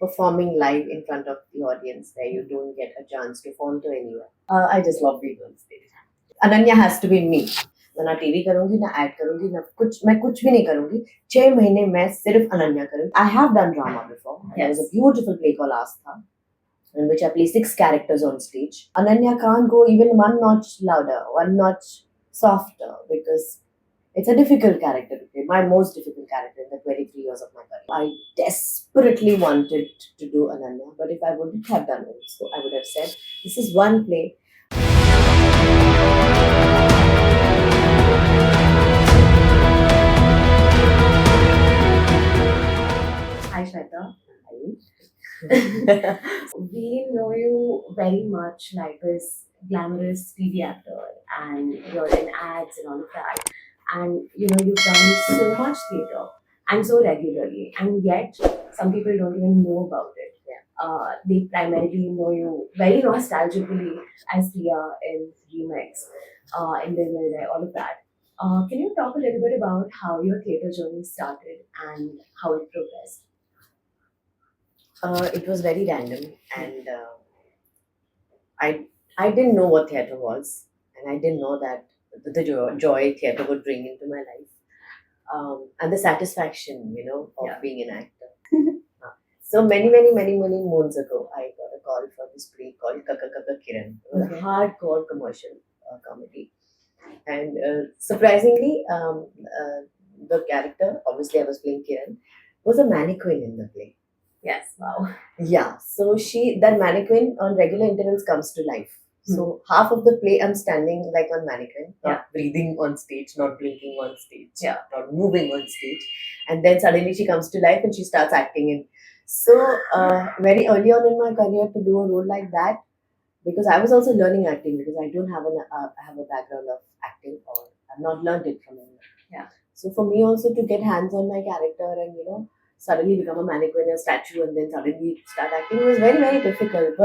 performing live in front of the audience where you don't get a chance to falter anywhere. I just love being on stage. Ananya has to be me. मैं ना TV करूंगी ना add करूंगी ना कुछ भी नहीं करूंगी 6 महीने मैं सिर्फ अनन्या करूंगी. I have done drama before. There was a beautiful play called Astha in which I play 6 characters on stage. Ananya can't go even one notch louder, one notch softer because it's a difficult character to play, my most difficult character in the 23 years of my career. I desperately wanted to do Ananya, but if I wouldn't have done it, so I would have said, this is one play. Hi, Shweta. Hi. We know you very much like this glamorous TV actor, and you're in ads and all of that. And you've done so much theatre and so regularly, and yet some people don't even know about it. They primarily know you very nostalgically as Tia in Remix, in Dil Mil Jaye, all of that. Can you talk a little bit about how your theatre journey started and how it progressed? It was very random, and I didn't know what theatre was, and I didn't know that the joy theatre would bring into my life, and the satisfaction, of Yeah. being an actor. So many moons ago, I got a call for this play called Kaka Kaka Kiran. It was a Okay. hardcore commercial comedy, and surprisingly, the character, obviously I was playing Kiran, was a mannequin in the play. Yes, wow. Yeah, so that mannequin on regular intervals comes to life. So half of the play I'm standing like on mannequin, not breathing on stage, not blinking on stage, Yeah. not moving on stage, and then suddenly she comes to life and she starts acting in. So very early on in my career to do a role like that, because I was also learning acting because I don't have I have a background of acting or I've not learned it from anyone. Yeah. So for me also to get hands on my character and suddenly become a mannequin, a statue, and then suddenly start acting was very difficult.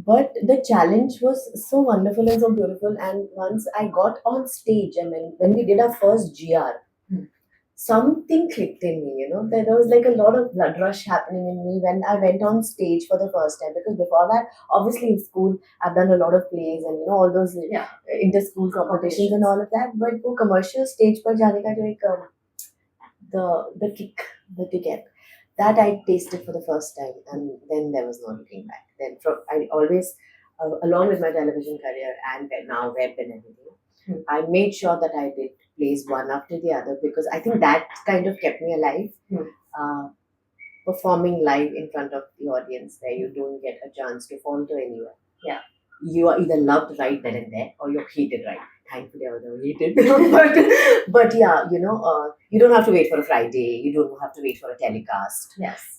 But the challenge was so wonderful and so beautiful. And once I got on stage, I mean, when we did our first GR, something clicked in me. There was like a lot of blood rush happening in me when I went on stage for the first time. Because before that, obviously in school, I've done a lot of plays and all those inter-school competitions and all of that. But वो commercial stage पर जाने का जो एक the kick, the ticket, that I tasted for the first time, and then there was no looking back. Then I always, along with my television career and now web and everything, I made sure that I did plays one after the other because I think that kind of kept me alive. Performing live in front of the audience where you don't get a chance to falter anywhere. Yeah. You are either loved right then and there or you're hated right. Thankfully, I was never hated. but yeah, you don't have to wait for a Friday. You don't have to wait for a telecast. Yes.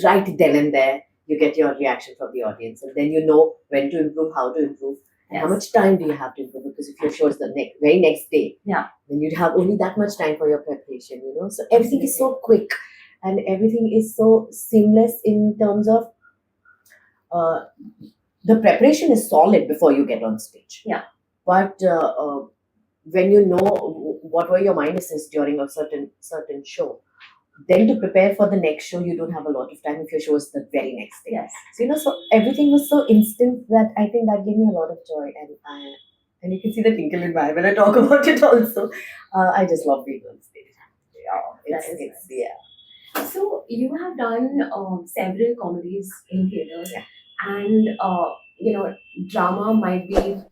Right then and there, you get your reaction from the audience. And then you know when to improve, how to improve, and how much time do you have to improve. Because if your show is the very next day, then you'd have only that much time for your preparation, So everything is so quick and everything is so seamless in terms of the preparation is solid before you get on stage. Yeah. But when you know what were your minuses during a certain show, then to prepare for the next show, you don't have a lot of time if your show is the very next day. Yes. So so everything was so instant that I think that gave me a lot of joy, and you can see the twinkle in my eye when I talk about it. Also, I just love being on stage. Yeah, That is it's nice. So you have done several comedies in theaters, and drama might be.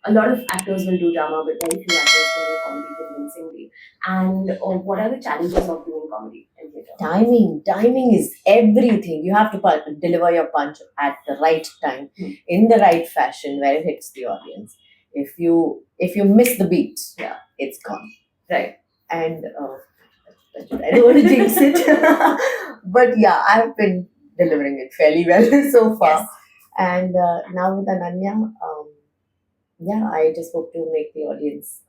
A lot of actors will do drama, but very few actors can do comedy convincingly. And what are the challenges of doing comedy in theatre? Timing is everything. You have to deliver your punch at the right time, in the right fashion, where it hits the audience. If you miss the beat, it's gone. Right. And I don't want to jinx it, but yeah, I've been delivering it fairly well so far. Yes. And now with Ananya, I just hope to make the audience,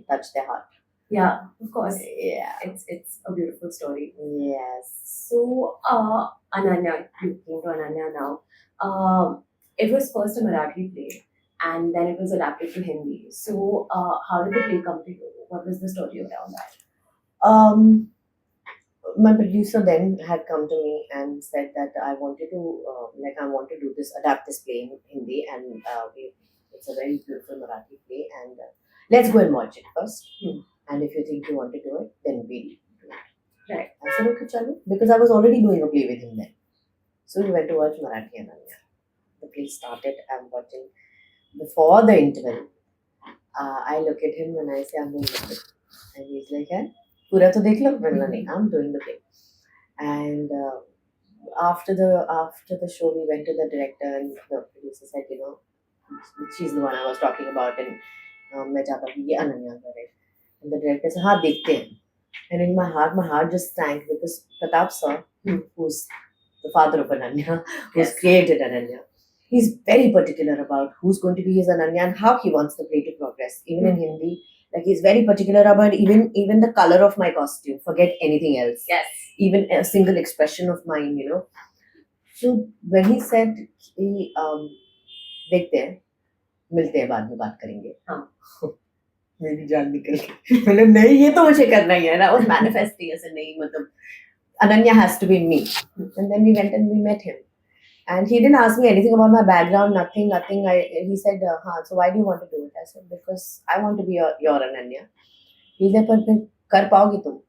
touch their heart. Yeah, of course. Yeah. It's a beautiful story. Yes. So, Ananya, looking to Ananya now. It was first a Marathi play, and then it was adapted to Hindi. So, how did the play come to you? What was the story around that? my producer then had come to me and said that I wanted to I want to do this, adapt this play in Hindi, and it's a very beautiful Marathi play, and let's go and watch it first. And if you think you want to do it, then we'll do it. Right. I said, okay, chalo, because I was already doing a play with him then. So we went to watch Marathi Ananya. The play started. I'm watching. Before the interval, I look at him and I say, I'm doing the play. And he's like, yeah, pura to dekh lo? Maine nahi, I'm doing the play. And after the show, we went to the director, and the producer said, she's the one I was talking about, and मैं चाहता हूँ कि ये अनन्या करे. And the director said, हाँ देखते हैं. And in my heart just sank, because Pratap sir, who's the father of Ananya, who's Yes. created Ananya, he's very particular about who's going to be his Ananya and how he wants the play to progress. Even in Hindi, like he's very particular about even the color of my costume. Forget anything else. Yes. Even a single expression of mine, So when he said, he देखते हैं, मिलते हैं, बाद में बात करेंगे. मेरी जान निकल गई. मतलब नहीं, ये तो मुझे करना ही है. And I was manifesting ऐसे नहीं, मतलब Ananya has to be me. And then we went and we met him. And he didn't ask me anything about my background, nothing. He said, so why do you want to do it? I said, because I want to be your Ananya. He said, but kar paogi tum?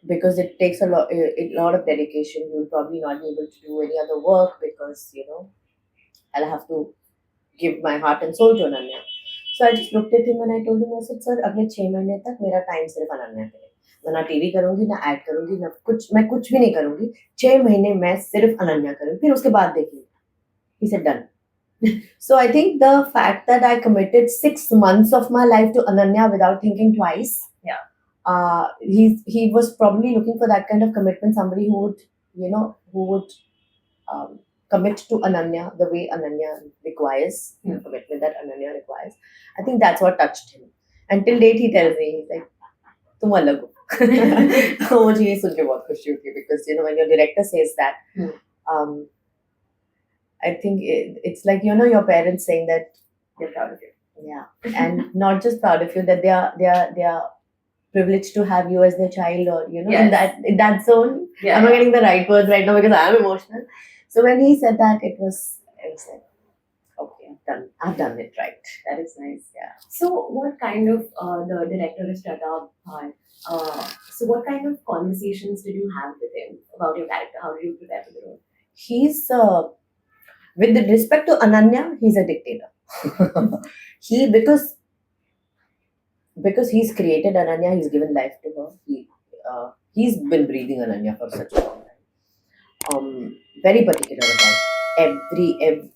Because it takes a lot of dedication. You'll probably not be able to do any other work, because, I'll have to give my heart and soul to Ananya. So I just looked at him and I told him, I said, sir, अगले 6 महीने तक मेरा time सिर्फ अनन्या पे है. मैं ना TV करूंगी, ना ऐड करूंगी, ना मैं कुछ भी नहीं करूंगी. 6 महीने मैं सिर्फ अनन्या करूंगी, फिर उसके बाद देखिए. He said, done. So I think the fact that I committed 6 months of my life to Ananya without thinking twice. Yeah. He was probably looking for that kind of commitment, somebody who would commit to Ananya the way Ananya requires, the commitment that Ananya requires. I think that's what touched him. Until date, he tells me, he's like, तुम अलग हो. तो मुझे ये सुन के बहुत खुशी होती है, because when your director says that, I think it's like your parents saying that They're proud of you. Yeah, and not just proud of you, that they are privileged to have you as their child, or Yes. in that zone. Yeah. I'm not getting the right words right now because I'm emotional. So when he said that, I was like, okay, I've done it right. That is nice. Yeah. So, what kind of the director is Shweta Gulati? So, what kind of conversations did you have with him about your character? How did you prepare for the role? He's with the respect to Ananya, he's a dictator. Because he's created Ananya, he's given life to her. He's been breathing Ananya for such a long time. Very particular about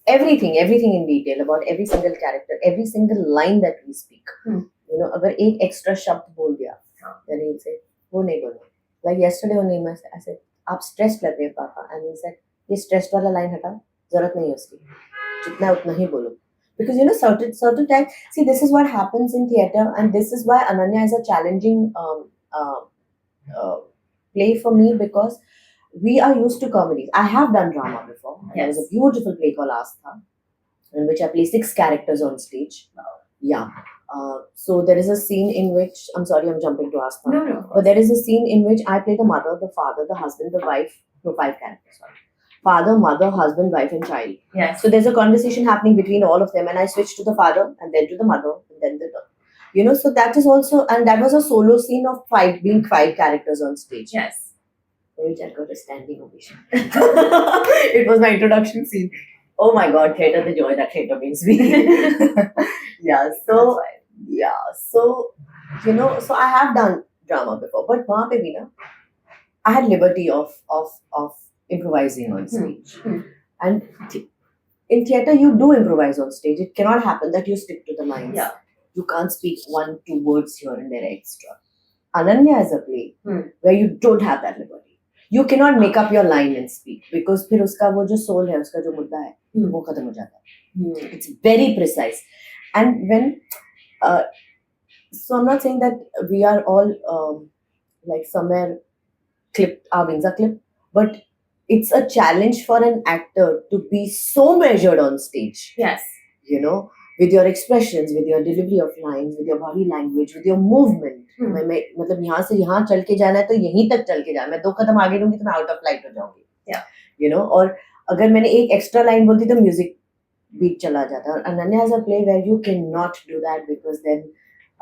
everything in detail, about every single character, every single line that we speak. अगर एक extra शब्द बोल दिया, then he'll say, वो नहीं बोलना. Like yesterday only, I said, आप stressed लग रहे हैं पापा, and he said, ये stressed वाला line हटा, जरूरत नहीं है उसकी, जितना उतना ही बोलो. Because certain times, see, this is what happens in theatre, and this is why Ananya is a challenging play for me, because we are used to comedies. I have done drama before. Yes. There was a beautiful play called Astha, in which I play 6 characters on stage. Wow. Yeah. So there is a scene in which, I'm sorry, I'm jumping to Astha. No. But there is a scene in which I play the mother, the father, the husband, the wife. No, 5 characters. Sorry. Father, mother, husband, wife, and child. Yes. So there's a conversation happening between all of them, and I switch to the father, and then to the mother, and then the so that is also, and that was a solo scene of 5 characters on stage. Yes. Which I got a standing ovation. It was my introduction scene. Oh my God, theatre, the joy that theatre brings me. Yeah, so so I have done drama before, but वहाँ पे भी ना, I had liberty of improvising on stage. And in theatre, you do improvise on stage. It cannot happen that you stick to the lines. Yeah. You can't speak 1-2 words here and there extra. Ananya is a play where you don't have that liberty. You cannot make up your line and speak, because फिर उसका वो जो soul है, उसका जो मुद्दा है, वो खत्म हो जाता है. It's very precise. And when so I'm not saying that we are all like somewhere clipped, our wings are clipped, but it's a challenge for an actor to be so measured on stage. Yes. with your expressions, with your delivery of lines, with your body language, with your movement. मैं मतलब यहाँ से यहाँ चल के जाना है तो यहीं तक चल के जाना, मैं 2 कदम आगे लूंगी तो मैं आउट ऑफ लाइट हो जाऊंगी, you know. और अगर मैंने एक एक्स्ट्रा लाइन बोलती तो म्यूजिक बीट चला जाता है. और Ananya has a play where you cannot do that because then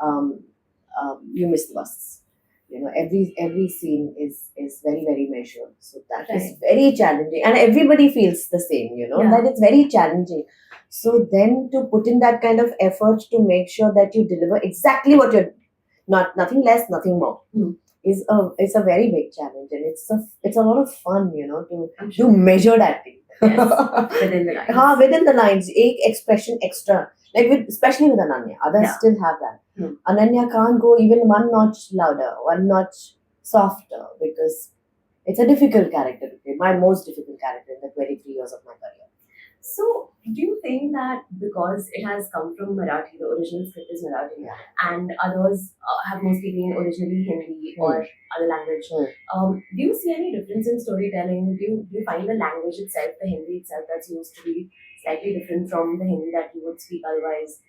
um, you miss the bus. You know, every scene is very measured, so that is very challenging, and everybody feels the same. You know, that it's very challenging. So then to put in that kind of effort to make sure that you deliver exactly what you're nothing less, nothing more. Is a very big challenge, and it's a lot of fun, you know, to do measured acting. Yes, within the lines. Within the lines, एक expression extra, like especially with Ananya. Others still have that. Ananya can't go even one notch louder, one notch softer, because it's a difficult character to play. My most difficult character in the 23 years of my career. So, do you think that because it has come from Marathi, the original script is Marathi, and others have mostly been originally Hindi or other language, do you see any difference in storytelling? Do you find the language itself, the Hindi itself, that's used to be slightly different from the Hindi that you would speak otherwise?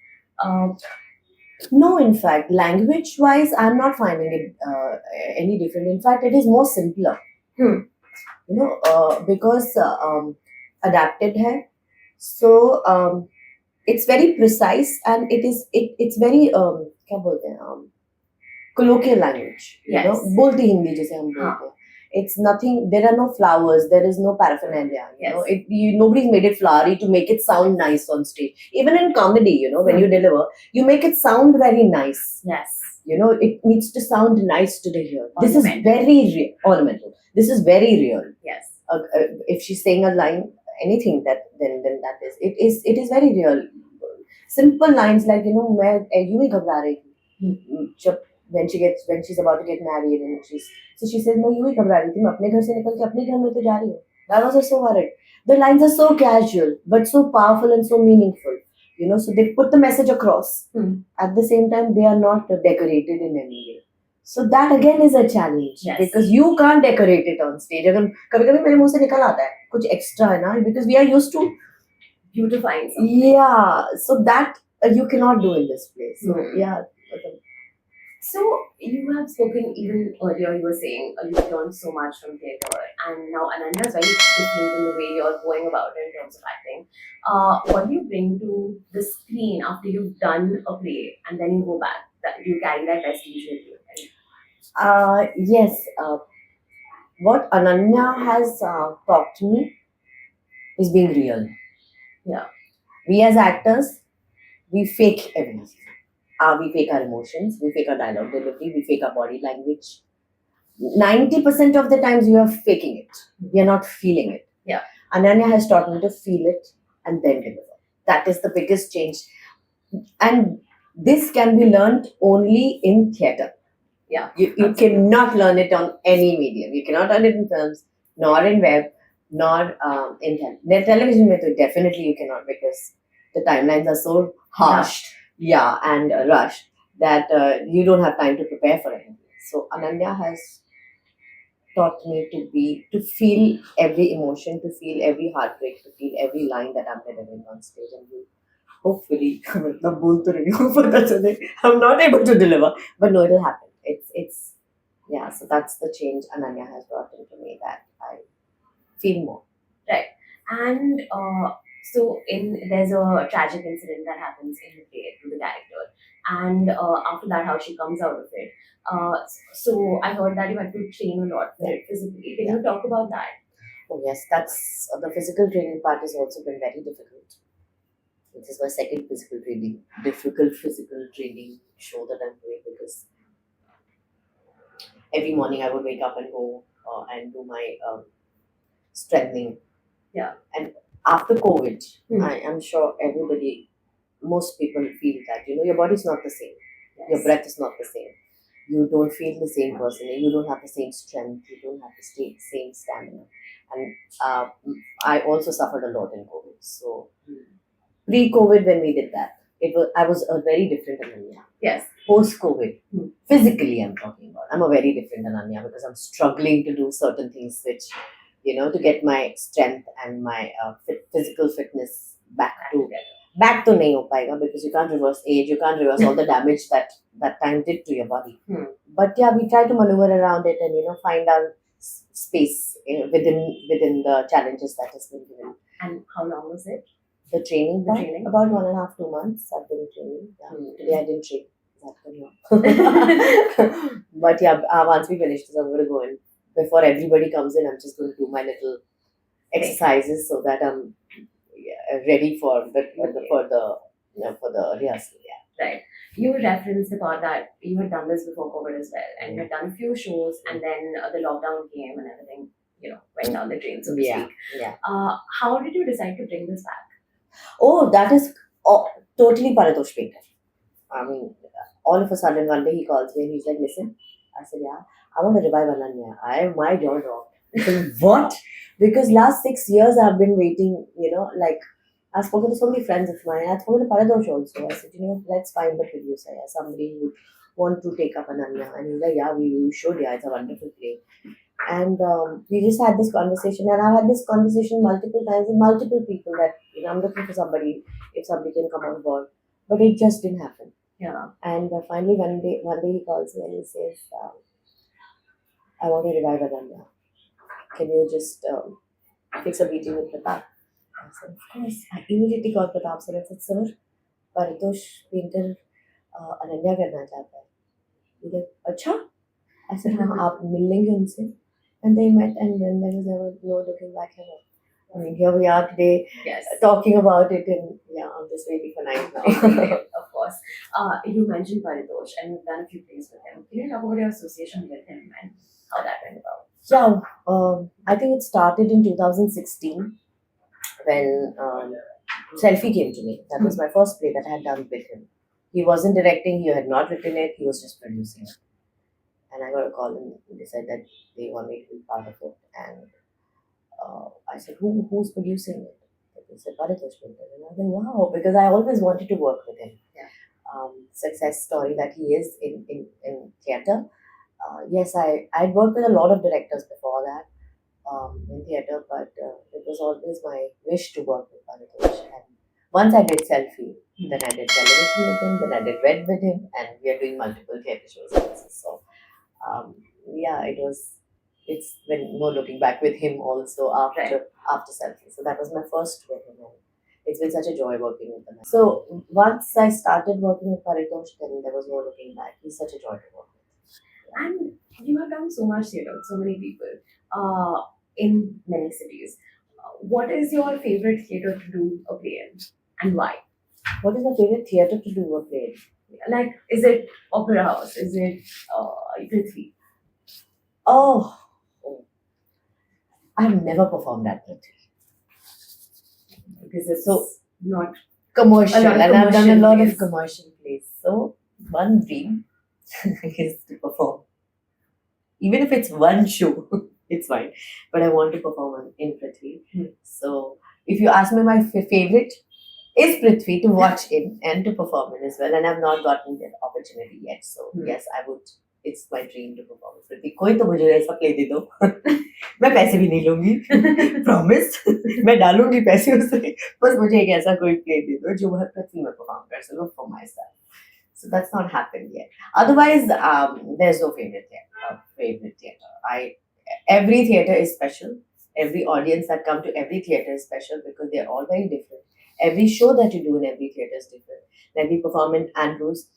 No, in fact, language-wise, I'm not finding it any different. In fact, it is more simpler. You know, because adapted hai. So it's very precise, and it's very क्या बोलते हैं colloquial language. You know, बोलती हिंदी जैसे हम बोलते हैं. It's nothing. There are no flowers. There is no paraphernalia. You know, nobody's made it flowery to make it sound nice on stage. Even in comedy, you know, when you deliver, you make it sound very nice. Yes. You know, it needs to sound nice to the ear. This is very ornamental. This is very real. Yes. If she's saying a line, anything that then that it is very real. Simple lines like, you know, मैं यूं ही घबरा रही थी जब when she's about to get married, and she says मैं यूं ही घबरा रही थी, मैं अपने घर से निकल के अपने घर में तो जा रही हूँ. That was so worried. The lines are so casual but so powerful and so meaningful. You know, so they put the message across. At the same time, they are not decorated in any way. So that again is a challenge, because you can't decorate it on stage. अगर कभी-कभी मेरे मुंह से निकल आता है कुछ extra है ना, because we are used to beautifying something. Yeah, so that you cannot do in this place. So yeah. So you have spoken even earlier. You were saying you've learned so much from theatre, and now Ananya is very different in the way you're going about it in terms of acting. What do you bring to the screen after you've done a play and then you go back? Do you carry that prestige with you? Yes. What Ananya has taught me is being real. Yeah. We as actors, we fake everything. We fake our emotions, we fake our dialogue delivery, we fake our body language. 90% of the times we are faking it. We are not feeling it. Yeah. Ananya has taught me to feel it and then deliver. That is the biggest change. And this can be learned only in theatre. Yeah. You cannot learn it on any medium. You cannot learn it in films, nor in web, nor in television. Definitely you cannot, because the timelines are so harsh. Yeah, and rushed that you don't have time to prepare for anything. So Ananya has taught me to feel every emotion, to feel every heartbreak, to feel every line that I'm delivering on stage, and hopefully I'm not able to deliver, but no, it'll happen. It's yeah. So that's the change Ananya has brought into me, that I feel more. Right. And so there's a tragic incident that happens in the play to the character, and after that, how she comes out of it. So I heard that you had to train a lot for it physically. Can you talk about that? Oh yes, that's the physical training part has also been very difficult. This is my second difficult physical training show that I'm doing, because every morning I would wake up and go and do my strengthening. Yeah. And after COVID, I am sure most people feel that, you know, your body's not the same. Yes. Your breath is not the same. You don't feel the same person. You don't have the same strength. You don't have the same stamina. And I also suffered a lot in COVID. So pre-COVID, when we did that, I was a very different Ananya. Yes. Post-COVID, physically I'm talking about, I'm a very different Ananya, because I'm struggling to do certain things which, you know, to get my strength and my physical fitness back back to nahi ho payega because you can't reverse age, you can't reverse all the damage that that time did to your body. But yeah, we try to maneuver around it and find our space within the challenges that has been given. And how long was it? The training The part, training? about 1.5 2 months I've been training. Yeah. Today I didn't train. But yeah, once we finish this, I'm going to go in. Before everybody comes in, I'm just going to do my little exercises so that I'm ready for the rehearsal. Yeah. Right. You referenced about that you had done this before COVID as well, and you had done a few shows, and then the lockdown came and everything, went down the drain, so to Yeah. speak. Yeah. How did you decide to bring this back? Oh, that is totally Paritosh painter. I mean, all of a sudden one day he calls me and he's like, "Listen," I said, "Yeah, I want to revive Ananya." My jaw dropped. I said, "What?" Because last 6 years I've been waiting. Like I've spoken to so many friends of mine. I've spoken to Paritosh also. I said, let's find the producer. Yeah, somebody who would want to take up Ananya. And he's like, "Yeah, we should. Yeah, it's a wonderful play." And we just had this conversation, and I've had this conversation multiple times with multiple people that I'm looking for somebody, if somebody can come on board, but it just didn't happen. Yeah. And finally, one day he calls me and he says, "I want to revive Ananya. Can you just fix a meeting with Pratap?" I said, "Of course." I immediately called Pratap sir and said, "Sir, Paritosh painter Ananya करना चाहता है." He said, "अच्छा?" I said, "हाँ, आप मिल लेंगे उनसे." And they met, and then there was never no looking back ever. I mean, here we are today, Yes. talking about it, and yeah, I'm just waiting for night now. Of course. You mentioned Paritosh, and you've done a few plays with him. Can you talk about your association with him and how that went about? Yeah, I think it started in 2016 when Selfie came to me. That was my first play that I had done with him. He wasn't directing, he had not written it, he was just producing it. And I got a call and they said that they want me to be part of it. And I said, who's producing it? They said, Paritosh Painter. And I was like, wow, because I always wanted to work with him. Yeah. Success story that he is in theatre. Yes, I'd worked with a lot of directors before that in theatre, but it was always my wish to work with Paritosh. And once I did Selfie, then I did television with him, then I did Red with him, and we are doing multiple theatre shows also. So, yeah, it's been no looking back with him also after Selfie. So that was my first with him. And it's been such a joy working with him. So once I started working with Paritosh, then there was no looking back. He's such a joy to work with. And you have done so much theatre with so many people in many cities. What is your favorite theatre to do a play in, and why? What is my favorite theatre to do a play in? Like, is it Opera House? Is it Prithvi? Oh, I've never performed at Prithvi. Because it's so not commercial, and I've done a lot plays. of commercial plays. So one dream is to perform. Even if it's one show, it's fine. But I want to perform in Prithvi. So if you ask me, my favorite is Prithvi to watch in and to perform in as well. And I've not gotten that opportunity yet. So yes, I would. It's my dream to perform in Prithvi. कोई तो मुझे ऐसा play दे दो. मैं पैसे भी नहीं लूंगी. Promise. मैं डालूंगी पैसे उससे. बस मुझे एक ऐसा कोई play दे दो जो मैं पृथ्वी में perform कर सकूं for myself. So that's not happened yet. Otherwise, there's no favorite theater. Every theater is special. Every audience that come to every theater is special because they're all very different. Every show that you do in every theater is different. Like we perform in Andrews.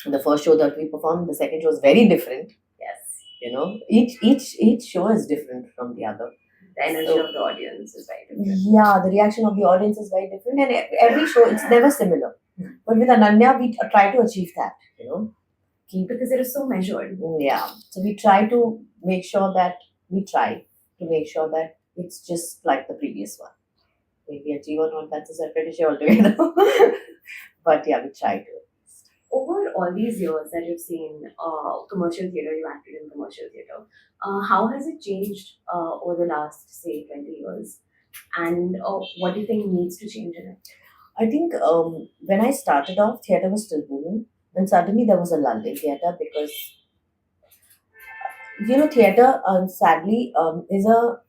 The first show that we performed, the second show is very different. Yes. Each show is different from the other. The energy of the audience is very different. Yeah, the reaction of the audience is very different, and every show it's never similar. But with Ananya, we try to achieve that. Because it is so measured. Yeah, so we try to make sure that it's just like the previous one. Maybe achieve or not, that's a separate issue altogether. But yeah, we try to. Over all these years that you've seen commercial theatre, you acted in commercial theatre, how has it changed over the last, say, 20 years? And what do you think needs to change in it? I think when I started off, theatre was still booming. And suddenly there was a lull in theatre because, theatre, sadly, is a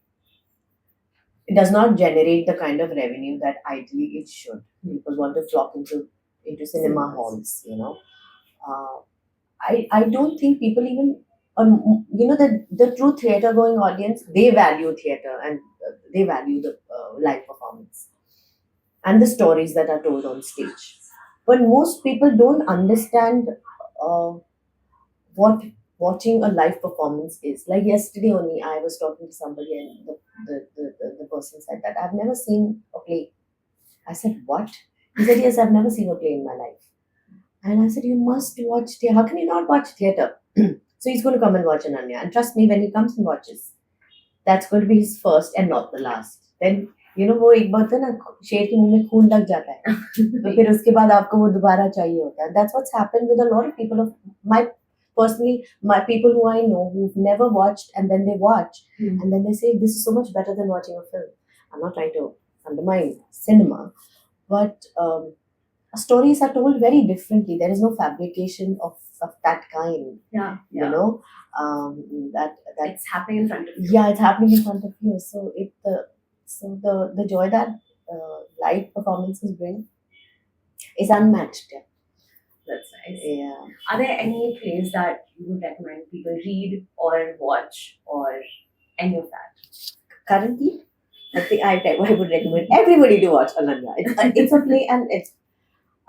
it does not generate the kind of revenue that ideally it should. People want to flock into cinema Cinemas. halls, uh, I don't think people even the true theater going audience, they value theater, and they value the live performance and the stories that are told on stage. But most people don't understand uh, what watching a live performance is. Like yesterday only, I was talking to somebody, and the person said that I've never seen a play. I said, what? He said, yes, I've never seen a play in my life. And I said, you must watch theatre. How can you not watch theatre? So he's going to come and watch Ananya. And trust me, when he comes and watches, that's going to be his first and not the last. Then, वो एक बात है ना, शेर के मुंह में खून लग जाता है, तो फिर उसके बाद आपको वो दोबारा चाहिए होता है. That's what's happened with a lot of people of my personally, my people who I know who've never watched, and then they watch, and then they say this is so much better than watching a film. I'm not trying to undermine cinema, but stories are told very differently. There is no fabrication of that kind. Yeah, You yeah. know, that It's happening in front of you. yeah, it's happening in front of you. So the joy that live performances bring is unmatched. Yeah. That's nice. Yeah. Are there any plays that you would recommend people read or watch or any of that? Currently, I think I would recommend everybody to watch Ananya. It's a play, and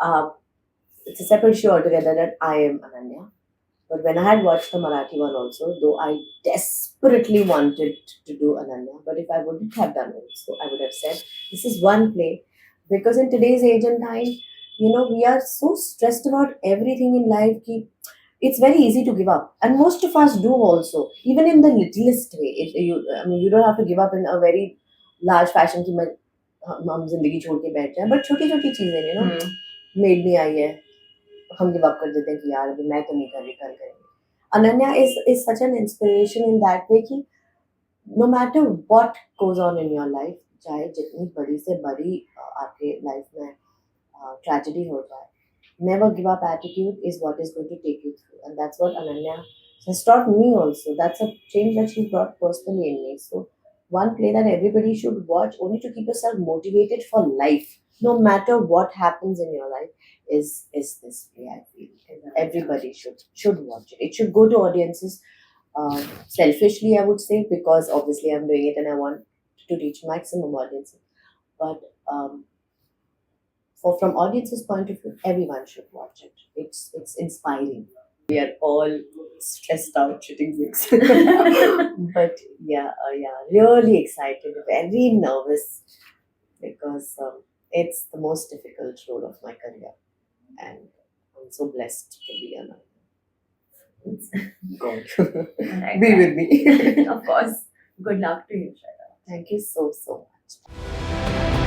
uh, it's a separate show altogether, that I am Ananya. But when I had watched the Marathi one also, though I desperately wanted to do Ananya, but if I wouldn't have done it, so I would have said, this is one play. Because in today's age and time, we are so stressed about everything in life. It's very easy to give up. And most of us do also, even in the littlest way. You don't have to give up in a very large fashion कि हम जिंदगी छोड़ के बैठ जाएं, but छोटी छोटी चीजें, मेड में आई है, हम गिव अप कर देते हैं कि यार अभी मैं तो नहीं कर रही, कल करेंगे. Ananya is such an inspiration in that way कि no matter what goes on in your life, चाहे जितनी बड़ी से बड़ी आपके लाइफ में tragedy हो जाए, never give up attitude is what is going to take you through. And that's what Ananya has taught me also. That's a change that she brought personally in me. So one play that everybody should watch, only to keep yourself motivated for life, no matter what happens in your life, is this play. I feel everybody should watch it. It should go to audiences. Selfishly, I would say, because obviously I'm doing it and I want to reach maximum audiences. But from audience's point of view, everyone should watch it. It's inspiring. We are all stressed out shooting gigs. But yeah, really excited, very nervous, because it's the most difficult role of my career, and I'm so blessed to be an God. Alright. Be with me. Of course. Good luck to you, Shweta. Thank you so much.